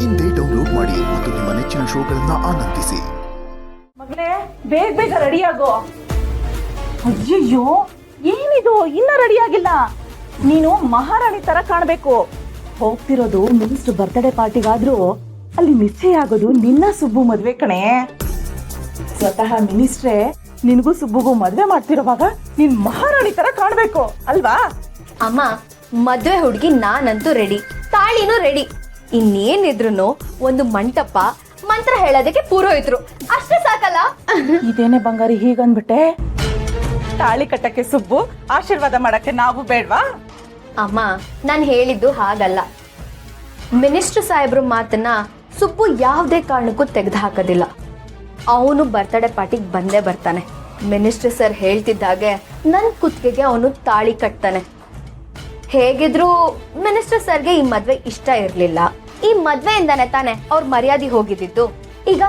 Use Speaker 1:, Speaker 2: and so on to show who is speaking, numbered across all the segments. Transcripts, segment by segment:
Speaker 1: ಇಂದೇ ಡೌನ್ಲೋಡ್ ಮಾಡಿ ಮತ್ತು ನಿಮ್ಮ ನೆಚ್ಚಿನ ಶೋಗಳನ್ನ ಆನಂದಿಸಿ.
Speaker 2: ಮಗಳೇ, ಬೇಗ ಬೇಗ ರೆಡಿ ಆಗೋ. ಅಯ್ಯಯ್ಯೋ, ಏನಿದು ಇನ್ನ ರೆಡಿ ಆಗಿಲ್ಲ? ನೀನು ಮಹಾರಾಣಿ ತರ ಕಾಣ್ಬೇಕು. ಹೋಗ್ತಿರೋದು ಮಿನಿಸ್ಟರ್ ಬರ್ತ್ಡೇ ಪಾರ್ಟಿಗಾದ್ರೂ ಅಲ್ಲಿ ನಿಶ್ಚಯ ಆಗೋದು ನಿನ್ನ ಸುಬ್ಬು ಮದ್ವೆ ಕಣೆ. ಸ್ವತಃ ಮಿನಿಸ್ಟ್ರೇ ನಿನಗೂ ಸುಬ್ಬುಗೂ ಮದ್ವೆ ಮಾಡ್ತಿರೋವಾಗ ನೀನ್ ಮಹಾರಾಣಿ ತರ ಕಾಣ್ಬೇಕು ಅಲ್ವಾ?
Speaker 3: ಅಮ್ಮ, ಮದ್ವೆ ಹುಡುಗಿ ನಾನಂತೂ ರೆಡಿ, ತಾಳಿನೂ ರೆಡಿ. ಇನ್ನೇನಿದ್ರು ಒಂದು ಮಂಟಪ, ಮಂತ್ರ ಹೇಳೋದಕ್ಕೆ ಪುರೋಹಿತರು ಅಷ್ಟೇ ಸಾಕಲ್ಲ?
Speaker 2: ಇದೇನೆ ಬಂಗಾರಿ ಹೀಗನ್ಬಿಟ್ಟೆ? ತಾಳಿ ಕಟ್ಟಕ್ಕೆ ಸುಬ್ಬು, ಆಶೀರ್ವಾದ ಮಾಡಕ್ಕೆ ನಾವು ಬೇಡ್ವಾ?
Speaker 3: ಅಮ್ಮ, ನಾನು ಹೇಳಿದ್ದು ಹಾಗಲ್ಲ. ಮಿನಿಸ್ಟರ್ ಸಾಹೇಬ್ರು ಮಾತನ್ನ ಸುಬ್ಬು ಯಾವುದೇ ಕಾರಣಕ್ಕೂ ತೆಗೆದು ಹಾಕೋದಿಲ್ಲ. ಅವನು ಬರ್ತ್ಡೇ ಪಾರ್ಟಿಗೆ ಬಂದೇ ಬರ್ತಾನೆ. ಮಿನಿಸ್ಟರ್ ಸರ್ ಹೇಳ್ತಿದ್ದಾಗೆ ನನ್ನ ಕುತ್ತಿಗೆಗೆ ಅವನು ತಾಳಿ ಕಟ್ತಾನೆ. ಹೇಗಿದ್ರು ಮಿನಿಸ್ಟರ್ ಸರ್ಗೆ ಈ ಮದ್ವೆ ಇಷ್ಟ ಇರಲಿಲ್ಲ. ಈ ಮದ್ವೆಯಿಂದಾನೆ ತಾನೆ ಅವ್ರ ಮರ್ಯಾದೆ ಹೋಗಿದ್ದಿತ್ತು. ಈಗ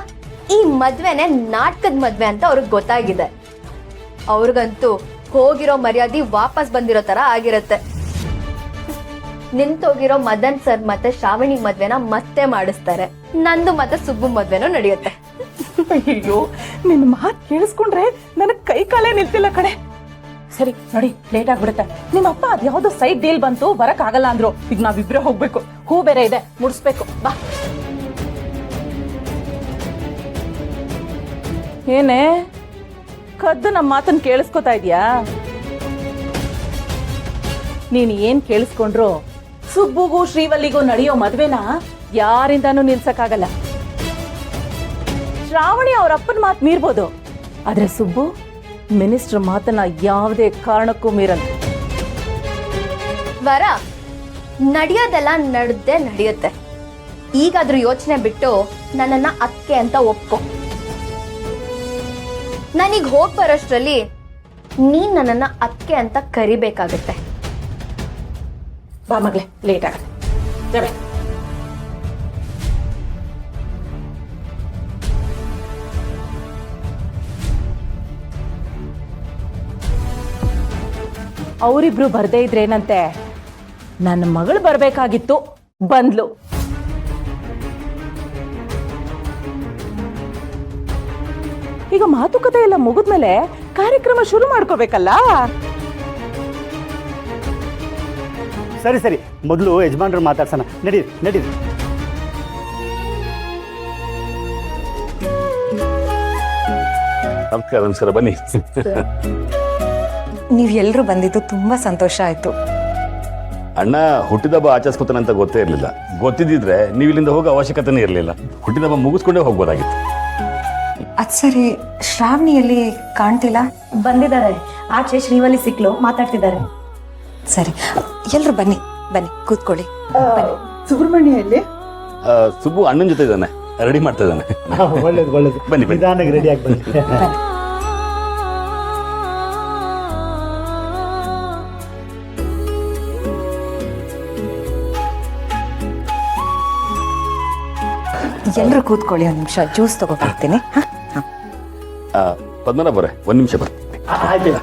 Speaker 3: ಈ ಮದ್ವೆನೆ ನಾಟಕದ ಮದ್ವೆ ಅಂತ ಅವ್ರಿಗೆ ಗೊತ್ತಾಗಿದೆ. ಅವ್ರಿಗಂತೂ ಹೋಗಿರೋ ಮರ್ಯಾದೆ ವಾಪಸ್ ಬಂದಿರೋ ತರ ಆಗಿರತ್ತೆ. ನಿಂತೋಗಿರೋ ಮದನ್ ಸರ್ ಮತ್ತೆ ಶ್ರಾವಣಿ ಮದ್ವೆನ ಮತ್ತೆ ಮಾಡಿಸ್ತಾರೆ. ನಂದು ಮತ್ತೆ ಸುಬ್ಬು ಮದ್ವೆನೂ ನಡೆಯುತ್ತೆ.
Speaker 2: ಅಯ್ಯೋ, ನಿನ್ ಮಾತ್ ಕೇಳಿಸ್ಕೊಂಡ್ರೆ ನನಗ್ ಕೈ ಕಾಲೇ ನಿಲ್ತಿಲ್ಲ ಕಡೆ. ಸರಿ ನೋಡಿ, ಲೇಟ್ ಆಗ್ಬಿಡುತ್ತೆ. ನಿಮ್ಮಪ್ಪ ಅದ್ ಯಾವ್ದೋ ಸೈಡ್ ಡೀಲ್ ಬಂತು, ಬರಕ್ ಆಗಲ್ಲ ಅಂದ್ರು. ಈಗ ನಾವಿಬ್ರೆ ಹೋಗ್ಬೇಕು. ಹೂ ಬೇರೆ ಇದೆ, ಮುಡಿಸ್ಬೇಕು. ಬಾ. ಏನೇ ಕದ್ದು ನಮ್ಮ ಮಾತನ್ನ ಕೇಳಿಸ್ಕೊತಾ ಇದೀಯಾ? ನೀನ್ ಏನ್ ಕೇಳಿಸ್ಕೊಂಡ್ರು ಸುಬ್ಬುಗೂ ಶ್ರೀವಲ್ಲಿಗೂ ನಡೆಯೋ ಮದ್ವೆನ ಯಾರಿಂದಾನು ನಿಲ್ಸಕ್ಕಾಗಲ್ಲ. ಶ್ರಾವಣಿ ಅವ್ರ ಅಪ್ಪನ ಮಾತು ಮೀರ್ಬೋದು, ಆದ್ರೆ ಸುಬ್ಬು ಮಿನಿಸ್ಟರ್ ಮಾತನ್ನ ಯಾವುದೇ ಕಾರಣಕ್ಕೂ ಮೀರಲ್ಲ.
Speaker 3: ವರ ನಡೆಯೋದೆಲ್ಲ ನಡೆಯುತ್ತೆ. ಈಗಾದ್ರೂ ಯೋಚನೆ ಬಿಟ್ಟು ನನ್ನನ್ನ ಅಕ್ಕೆ ಅಂತ ಒಪ್ಕೊ. ನಾನೀಗ ಹೋಗ್ ಬರೋಷ್ಟ್ರಲ್ಲಿ ನೀನ್ ನನ್ನನ್ನ ಅಕ್ಕೆ ಅಂತ ಕರಿಬೇಕಾಗತ್ತೆ.
Speaker 2: ಬಾ ಮಗ್ಲೆ, ಲೇಟ್ ಆಗತ್ತೆ. ಅವರಿಬ್ರು ಬರ್ದೇ ಇದ್ರೇನಂತೆ, ನನ್ನ ಮಗಳು ಬರ್ಬೇಕಾಗಿತ್ತು, ಬಂದ್ಲು. ಈಗ ಮಾತುಕತೆ ಎಲ್ಲ ಮುಗಿದ್ಮೇಲೆ ಕಾರ್ಯಕ್ರಮ ಶುರು ಮಾಡ್ಕೋಬೇಕಲ್ಲ.
Speaker 4: ಸರಿ ಸರಿ, ಮೊದಲು ಯಜಮಾನ್ರು ಮಾತಾಡ್ಸೋಣ. ನಡೀರಿ ನಡೀರಿ.
Speaker 5: ನಮಸ್ಕಾರ. ನಮಸ್ಕಾರ, ಬನ್ನಿ.
Speaker 6: ನೀವು ಎಲ್ಲರೂ ಬಂದಿದ್ದು ತುಂಬಾ ಸಂತೋಷ ಆಯ್ತು.
Speaker 5: ಅಣ್ಣ ಹುಟ್ಟಿದಬ್ಬ ಆಚರಿಸ್ಕೊತಾನೆ ಅಂತ ಗೊತ್ತೇ ಇರಲಿಲ್ಲ. ಗೊತ್ತಿದ್ದಿದ್ರೆ ನೀವು ಇಲ್ಲಿಂದ ಹೋಗೋ ಅವಶ್ಯಕತೆನೇ ಇರಲಿಲ್ಲ. ಹುಟ್ಟಿದಬ್ಬ ಮುಗಿಸ್ಕೊಂಡೇ ಹೋಗ್ಬೋದಾಗಿತ್ತು.
Speaker 6: ಅದ್ ಸರಿ, ಶ್ರಾವಣಿಯಲ್ಲಿ ಕಾಣ್ತಿಲ್ಲ?
Speaker 7: ಬಂದಿದ್ದಾರೆ, ಆಚೆ ಶ್ರೀವಲ್ಲಿ ಸಿಕ್ಲು, ಮಾತಾಡ್ತಿದ್ದಾರೆ.
Speaker 6: ಸರಿ, ಎಲ್ರು ಬನ್ನಿ ಬನ್ನಿ, ಕೂತ್ಕೊಳ್ಳಿ.
Speaker 2: ಸುಬ್ರಹ್ಮಣ್ಯಲ್ಲಿ
Speaker 5: ಸುಬ್ಬು ಅಣ್ಣನ ಜೊತೆ ಇದ್ದಾನೆ, ರೆಡಿ ಮಾಡ್ತಾ ಇದ್ದಾನೆ.
Speaker 4: ಒಳ್ಳೇದು ಒಳ್ಳೇದು,
Speaker 5: ಬನ್ನಿ ಬನ್ನಿ.
Speaker 4: ನಿಧಾನಕ್ಕೆ ರೆಡಿ ಆಗಿ ಬನ್ನಿ.
Speaker 6: ಎಲ್ರು ಕೂತ್ಕೊಳ್ಳಿ, ಒಂದ್ ನಿಮಿಷ ಜ್ಯೂಸ್ ತಗೋಬರ್ತೀನಿ.
Speaker 5: ಪದ್ಮನಾಭರೇ, ಒಂದು ನಿಮಿಷ ಬರ್ತೀನಿ.
Speaker 4: ಆಯ್ತು.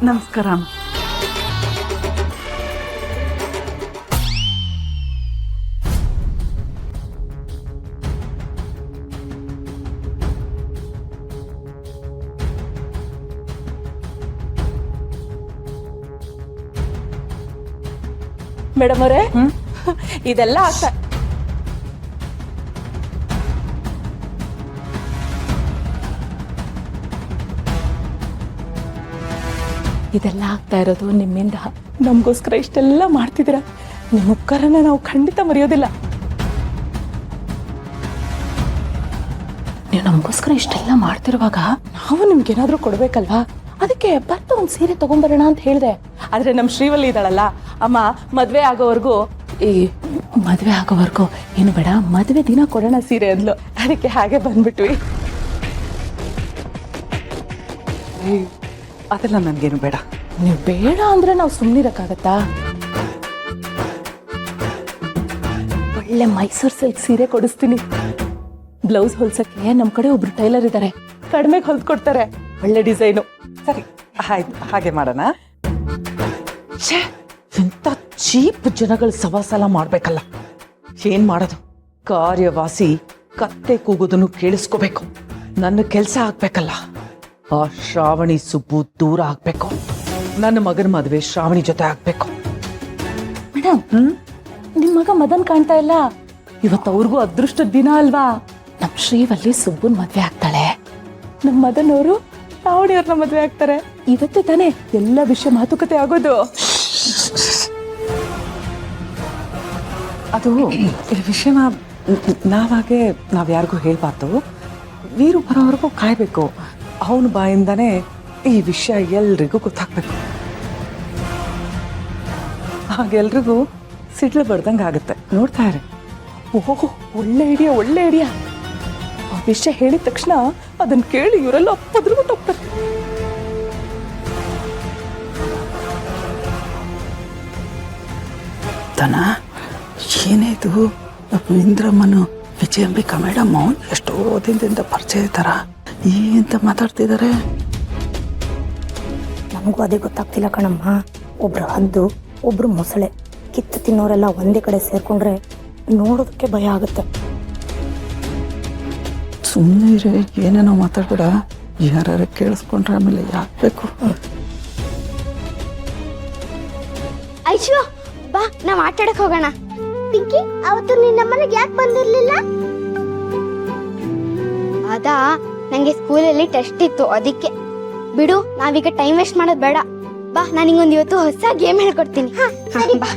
Speaker 2: ನಮಸ್ಕಾರ. ಮೇಡಮ್ ಅವರೇ, ಇದೆಲ್ಲ ಆಗ್ತಾ ಇರೋದು ನಿಮ್ಮಿಂದ. ನಮಗೋಸ್ಕರ ಇಷ್ಟೆಲ್ಲ ಮಾಡ್ತಿದ್ದೀರಾ, ನಿಮ್ಮ ಉಪಕಾರನ ನಾವು ಖಂಡಿತ ಮರೆಯೋದಿಲ್ಲ. ನೀವು ನಮಗೋಸ್ಕರ ಇಷ್ಟೆಲ್ಲ ಮಾಡ್ತಿರುವಾಗ ನಾವು ನಿಮ್ಗೇನಾದ್ರೂ ಕೊಡ್ಬೇಕಲ್ವಾ? ಅದಕ್ಕೆ ಬರ್ತಾ ಒಂದು ಸೀರೆ ತಗೊಂಬರೋಣ ಅಂತ ಹೇಳಿದೆ. ಆದ್ರೆ ನಮ್ಮ ಶ್ರೀವಲ್ಲಿ ಇದ್ದಾಳಲ್ಲ ಅಮ್ಮ, ಮದ್ವೆ ಆಗೋವರೆಗೂ ಏನು ಬೇಡ, ಮದ್ವೆ ದಿನ ಕೊಡೋಣ ಸೀರೆ ಅಂದ್ಲು. ಅದಕ್ಕೆ ಹಾಗೆ ಬಂದ್ಬಿಟ್ವಿ.
Speaker 8: ಅದೆಲ್ಲ ನನ್ಗೇನು ಬೇಡ.
Speaker 2: ನೀವು ಬೇಡ ಅಂದ್ರೆ ನಾವು ಸುಮ್ಮನಿರಕ್ಕಾಗತ್ತಾ? ಒಳ್ಳೆ ಮೈಸೂರು ಸಿಲ್ಕ್ ಸೀರೆ ಕೊಡಿಸ್ತೀನಿ. ಬ್ಲೌಸ್ ಹೊಲ್ಸಕ್ಕೆ ನಮ್ ಕಡೆ ಒಬ್ರು ಟೈಲರ್ ಇದ್ದಾರೆ, ಕಡಿಮೆಗೆ ಹೊಲ್ದ್ಕೊಡ್ತಾರೆ. ಒಳ್ಳೆ ಡಿಸೈನು.
Speaker 8: ಸರಿ ಆಯ್ತು, ಹಾಗೆ ಮಾಡೋಣ. ಇಂಥ ಚೀಪ್ ಜನಗಳ ಸವಾಸಲ ಮಾಡ್ಬೇಕಲ್ಲ. ಏನ್ ಮಾಡೋದು? ಕಾರ್ಯವಾಸಿ ಕತ್ತೆ ಕೂಗೋದನ್ನು ಕೇಳಿಸ್ಕೋಬೇಕು. ನನ್ನ ಕೆಲಸ ಆಗ್ಬೇಕಲ್ಲ. ಆ ಶ್ರಾವಣಿ ಸುಬ್ಬು ದೂರ ಆಗ್ಬೇಕು. ನನ್ನ ಮಗನ ಮದುವೆ ಶ್ರಾವಣಿ ಜೊತೆ ಆಗ್ಬೇಕು.
Speaker 2: ಮೇಡಮ್, ನಿಮ್ ಮಗ ಮದನ್ ಕಾಣ್ತಾ ಇಲ್ಲ. ಇವತ್ತು ಅವ್ರಿಗೂ ಅದೃಷ್ಟದ ದಿನ ಅಲ್ವಾ? ನಮ್ ಶ್ರೀವಲ್ಲಿ ಸುಬ್ಬನ್ ಮದ್ವೆ ಆಗ್ತಾಳೆ, ನಮ್ ಮದನ್ ಅವರು ಶ್ರಾವಣಿಯವ್ರನ್ನ ಮದ್ವೆ ಆಗ್ತಾರೆ. ಇವತ್ತೇ ತಾನೇ ಎಲ್ಲ ವಿಷಯ ಮಾತುಕತೆ ಆಗೋದು.
Speaker 8: ಅದು ಈ ವಿಷಯನ ನಾವಾಗೆ ನಾವ್ಯಾರಿಗೂ ಹೇಳ್ಬಾರ್ದು. ವೀರು ಬರೋವರೆಗೂ ಕಾಯ್ಬೇಕು. ಅವನ ಬಾಯಿಂದಾನೇ ಈ ವಿಷಯ ಎಲ್ರಿಗೂ ಗೊತ್ತಾಗ್ಬೇಕು. ಹಾಗೆಲ್ರಿಗೂ ಸಿಡ್ಲು ಬಡ್ದಂಗೆ ಆಗುತ್ತೆ. ನೋಡ್ತಾ ಇರಿ.
Speaker 2: ಓಹೋ, ಒಳ್ಳೆ ಐಡಿಯಾ, ಒಳ್ಳೆ ಐಡಿಯಾ. ಆ ವಿಷಯ ಹೇಳಿದ ತಕ್ಷಣ ಅದನ್ನ ಕೇಳಿ ಇವರೆಲ್ಲ ಅಪ್ಪದ್ರುಬಿಟ್ಟು ಹೋಗ್ತಾರೆ.
Speaker 9: ತನ ಏನೇ ಇದು? ಇಂದ್ರಮ್ಮನು ವಿಜಯಾಂಬಿಕಾ ಮೇಡಮ್ ಎಷ್ಟೋ ದಿನದಿಂದ ಪರಿಚಯ ಇದ್ದಾರ. ಎಂತ ಮಾತಾಡ್ತಿದ್ದಾರೆ?
Speaker 7: ನಮಗೂ ಅದೇ ಗೊತ್ತಾಗ್ತಿಲ್ಲ ಕಣಮ್ಮ. ಒಬ್ರು ಹದ್ದು, ಒಬ್ರು ಮೊಸಳೆ. ಕಿತ್ತು ತಿನ್ನೋರೆಲ್ಲ ಒಂದೇ ಕಡೆ ಸೇರ್ಕೊಂಡ್ರೆ ನೋಡೋದಕ್ಕೆ ಭಯ ಆಗುತ್ತೆ.
Speaker 9: ಸುಮ್ಮನೆ ಏನೇನೋ ಮಾತಾಡ್ಬೇಡ. ಯಾರು ಕೇಳಿಸ್ಕೊಂಡ್ರೆ ಆಮೇಲೆ ಯಾಕಬೇಕು?
Speaker 10: ಐಶು ಬಾ, ನಾವ್ ಆಟಾಡಕ್ ಹೋಗೋಣ. ಪಿಂಕಿ, ಅವತ್ತು ನಿನ್ನ ಮನೆಗೆ ಯಾಕೆ ಬಂದಿರ್ಲಿಲ್ಲ? ಅದಾ, ನಂಗೆ ಸ್ಕೂಲಲ್ಲಿ ಟೆಸ್ಟ್ ಇತ್ತು, ಅದಕ್ಕೆ. ಬಿಡು, ನಾವೀಗ ಟೈಮ್ ವೇಸ್ಟ್ ಮಾಡೋದು ಬೇಡ. ಬಾ, ನಾನು ನಿಂಗೊಂದು ಇವತ್ತು ಹೊಸ ಗೇಮ್ ಹೇಳ್ಕೊಡ್ತೀನಿ. ಬಾ.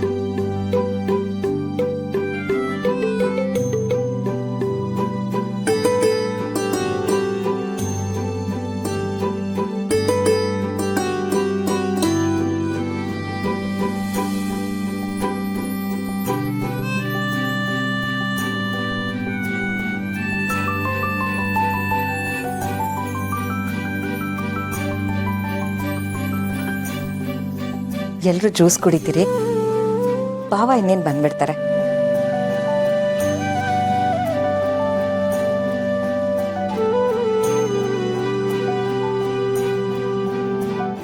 Speaker 6: ಎಲ್ರು ಜ್ಯೂಸ್ ಕುಡಿತೀರಿ? ಭಾವ ಇನ್ನೇನು ಬಂದ್ಬಿಡ್ತಾರೆ.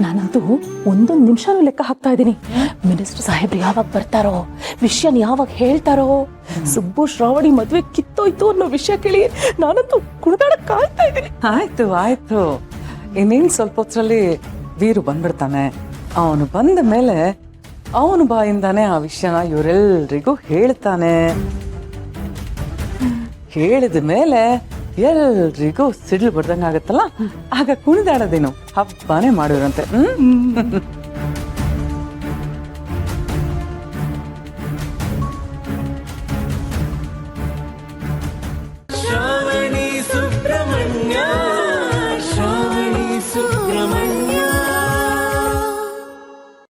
Speaker 2: ನಾನಂತೂ ಒಂದೊಂದು ನಿಮಿಷನೂ ಲೆಕ್ಕ ಹಾಕ್ತಾ ಇದ್ದೀನಿ. ಮಿನಿಸ್ಟರ್ ಸಾಹೇಬ್ರು ಯಾವಾಗ ಬರ್ತಾರೋ, ವಿಷಯನ ಯಾವಾಗ ಹೇಳ್ತಾರೋ. ಸುಬ್ಬು ಶ್ರಾವಣಿ ಮದ್ವೆ ಕಿತ್ತೋಯ್ತು ಅನ್ನೋ ವಿಷಯ ಕೇಳಿ ನಾನಂತೂ ಕುಣಿದಾಡಕ್ ಕಾಯ್ತಾ ಇದ್ದೀನಿ.
Speaker 8: ಆಯ್ತು ಆಯ್ತು, ಇನ್ನೇನು ಸ್ವಲ್ಪ ಹೊತ್ತರಲ್ಲಿ ವೀರು ಬಂದ್ಬಿಡ್ತಾನೆ. ಅವನು ಬಂದ ಮೇಲೆ ಅವನ ಬಾಯಿಂದಾನೆ ಆ ವಿಷಯನ ಇವರೆಲ್ರಿಗೂ ಹೇಳ್ತಾನೆ. ಹೇಳಿದ ಮೇಲೆ ಎಲ್ರಿಗೂ ಸಿಡ್ಲು ಬಡ್ದಂಗೆ ಆಗುತ್ತಲ್ಲ, ಆಗ ಕುಣಿದಾಡೋದೇನು ಹಬ್ಬನೇ ಮಾಡಿರಂತೆ.